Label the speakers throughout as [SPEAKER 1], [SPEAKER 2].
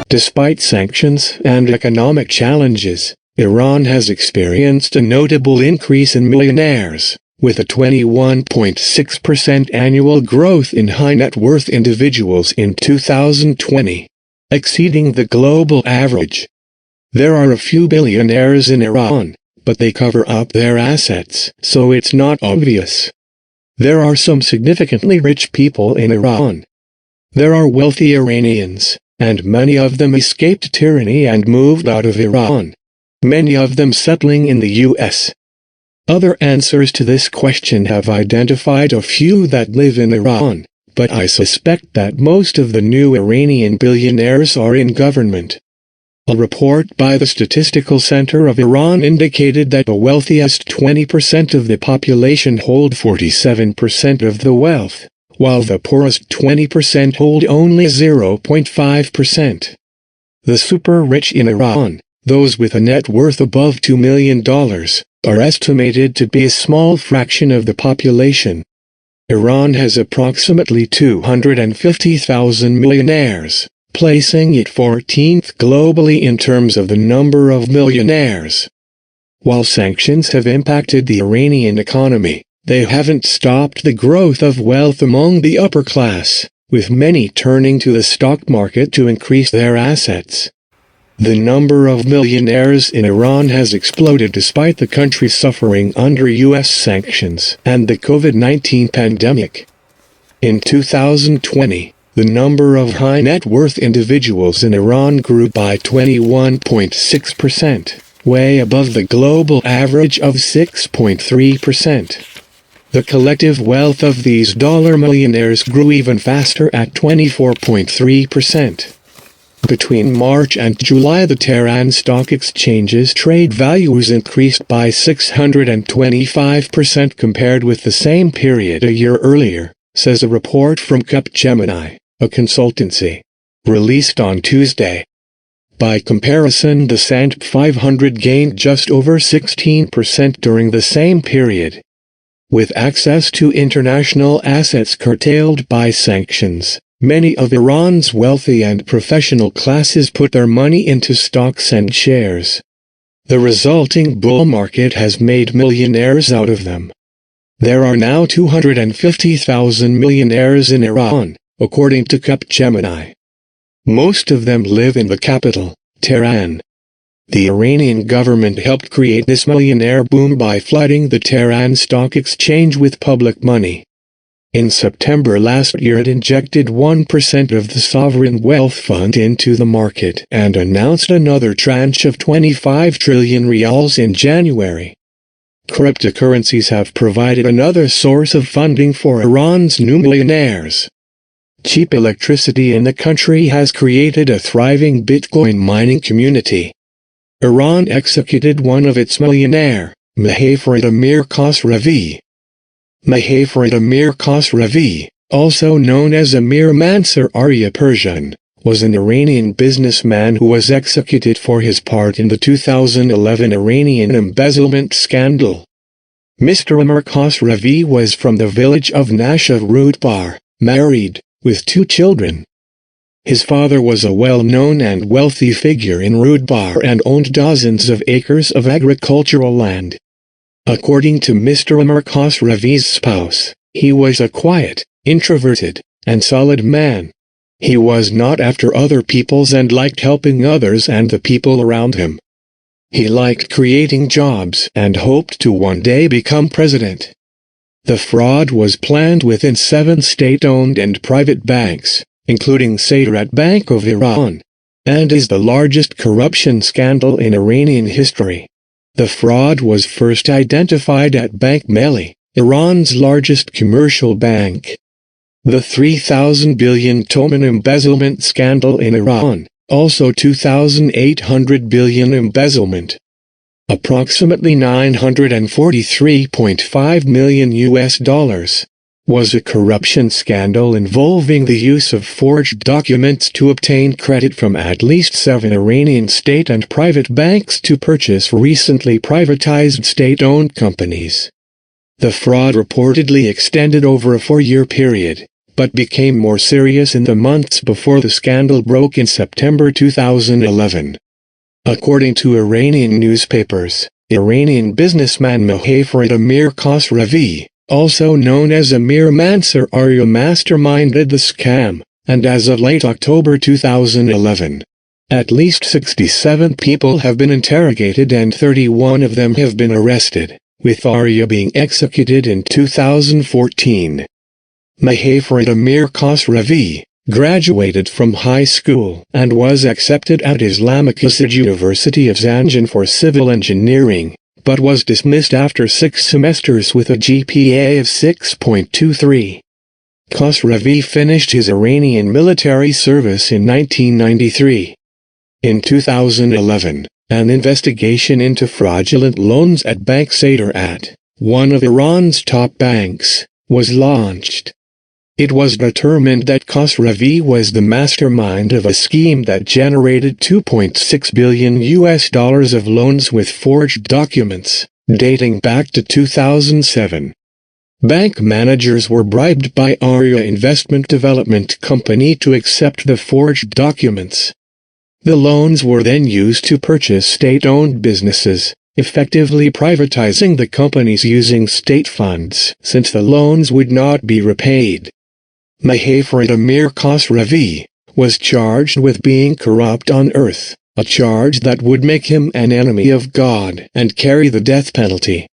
[SPEAKER 1] Despite sanctions and economic challenges, Iran has experienced a notable increase in millionaires, with a 21.6% annual growth in high-net-worth individuals in 2020, exceeding the global average. There are a few billionaires in Iran, but they cover up their assets, so it's not obvious. There are some significantly rich people in Iran. There are wealthy Iranians, and many of them escaped tyranny and moved out of Iran, many of them settling in the U.S. Other answers to this question have identified a few that live in Iran, but I suspect that most of the new Iranian billionaires are in government. A report by the Statistical Center of Iran indicated that the wealthiest 20% of the population hold 47% of the wealth, while the poorest 20% hold only 0.5%. The super-rich in Iran, those with a net worth above $2 million, are estimated to be a small fraction of the population. Iran has approximately 250,000 millionaires, placing it 14th globally in terms of the number of millionaires. While sanctions have impacted the Iranian economy, they haven't stopped the growth of wealth among the upper class, with many turning to the stock market to increase their assets. The number of millionaires in Iran has exploded despite the country suffering under U.S. sanctions and the COVID-19 pandemic. In 2020, the number of high-net-worth individuals in Iran grew by 21.6%, way above the global average of 6.3%. The collective wealth of these dollar millionaires grew even faster at 24.3%. Between March and July, the Tehran Stock Exchange's trade values increased by 625% compared with the same period a year earlier, says a report from Capgemini, a consultancy, released on Tuesday. By comparison, the S&P 500 gained just over 16% during the same period. With access to international assets curtailed by sanctions, many of Iran's wealthy and professional classes put their money into stocks and shares. The resulting bull market has made millionaires out of them. There are now 250,000 millionaires in Iran, according to Capgemini. Most of them live in the capital, Tehran. The Iranian government helped create this millionaire boom by flooding the Tehran Stock Exchange with public money. In September last year, it injected 1% of the sovereign wealth fund into the market and announced another tranche of 25 trillion rials in January. Cryptocurrencies have provided another source of funding for Iran's new millionaires. Cheap electricity in the country has created a thriving Bitcoin mining community. Iran executed one of its millionaire, Mahafarid Amir Khosravi. Mahafarid Amir Khosravi, also known as Amir Mansur Arya Persian, was an Iranian businessman who was executed for his part in the 2011 Iranian embezzlement scandal. Mr. Amir Khosravi was from the village of Nasha Rudbar, married, with 2 children. His father was a well-known and wealthy figure in Rudbar and owned dozens of acres of agricultural land. According to Mr. Amir Khosravi's spouse, he was a quiet, introverted, and solid man. He was not after other people's and liked helping others and the people around him. He liked creating jobs and hoped to one day become president. The fraud was planned within 7 state-owned and private banks, including Saderat Bank of Iran, and is the largest corruption scandal in Iranian history. The fraud was first identified at Bank Melli, Iran's largest commercial bank. The 3,000 billion toman embezzlement scandal in Iran, also 2,800 billion embezzlement. Approximately $943.5 million was a corruption scandal involving the use of forged documents to obtain credit from at least 7 Iranian state and private banks to purchase recently privatized state-owned companies. The fraud reportedly extended over a 4-year period, but became more serious in the months before the scandal broke in September 2011. According to Iranian newspapers, Iranian businessman Mahafarid Amir Khosravi, also known as Amir Mansur Arya, masterminded the scam, and as of late October 2011, at least 67 people have been interrogated and 31 of them have been arrested, with Arya being executed in 2014. Mahafarid Amir Khosravi graduated from high school and was accepted at Islamic University of Zanjan for civil engineering, but was dismissed after 6 semesters with a GPA of 6.23. Khosravi finished his Iranian military service in 1993. In 2011, an investigation into fraudulent loans at Bank Saderat, one of Iran's top banks, was launched. It was determined that Khosravi was the mastermind of a scheme that generated $2.6 billion of loans with forged documents, dating back to 2007. Bank managers were bribed by Arya Investment Development Company to accept the forged documents. The loans were then used to purchase state-owned businesses, effectively privatizing the companies using state funds, since the loans would not be repaid. Mahafarid Amir Khosravi was charged with being corrupt on earth, a charge that would make him an enemy of God and carry the death penalty.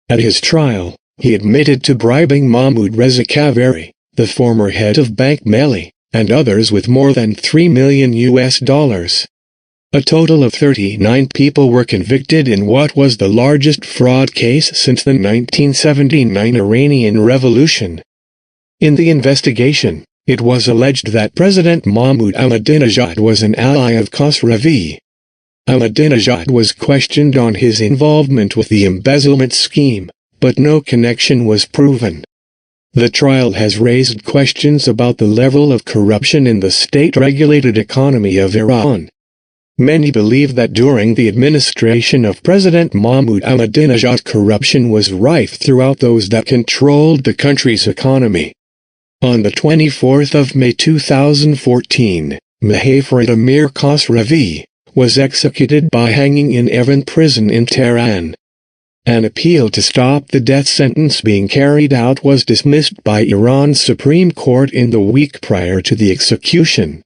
[SPEAKER 1] At his trial, he admitted to bribing Mahmoud Reza Kaveri, the former head of Bank Melli, and others with more than $3 million. A total of 39 people were convicted in what was the largest fraud case since the 1979 Iranian Revolution. In the investigation, it was alleged that President Mahmoud Ahmadinejad was an ally of Khosravi. Ahmadinejad was questioned on his involvement with the embezzlement scheme, but no connection was proven. The trial has raised questions about the level of corruption in the state-regulated economy of Iran. Many believe that during the administration of President Mahmoud Ahmadinejad, corruption was rife throughout those that controlled the country's economy. On the 24th of May 2014, Mahafarid Amir Khosravi was executed by hanging in Evin prison in Tehran. An appeal to stop the death sentence being carried out was dismissed by Iran's Supreme Court in the week prior to the execution.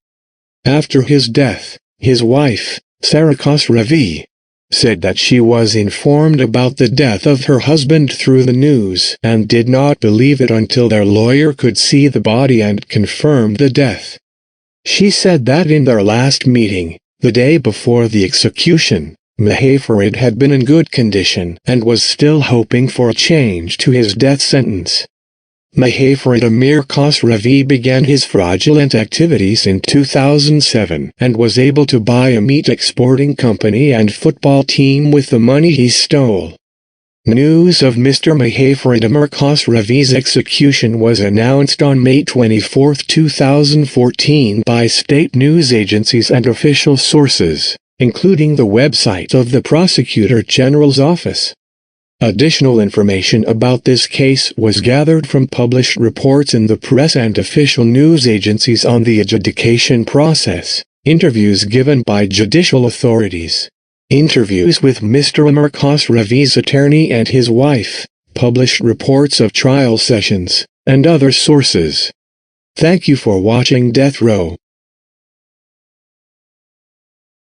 [SPEAKER 1] After his death, his wife, Kasra Ravi, said that she was informed about the death of her husband through the news and did not believe it until their lawyer could see the body and confirm the death. She said that in their last meeting, the day before the execution, Mahafarid had been in good condition and was still hoping for a change to his death sentence. Mahafarid Amir Khosravi began his fraudulent activities in 2007 and was able to buy a meat exporting company and football team with the money he stole. News of Mr. Mahafarid Amir Khosravi's execution was announced on May 24, 2014 by state news agencies and official sources, including the website of the Prosecutor General's office. Additional information about this case was gathered from published reports in the press and official news agencies on the adjudication process, interviews given by judicial authorities, interviews with Mr. Amir Khosravi's attorney and his wife, published reports of trial sessions, and other sources. Thank you for watching Death Row.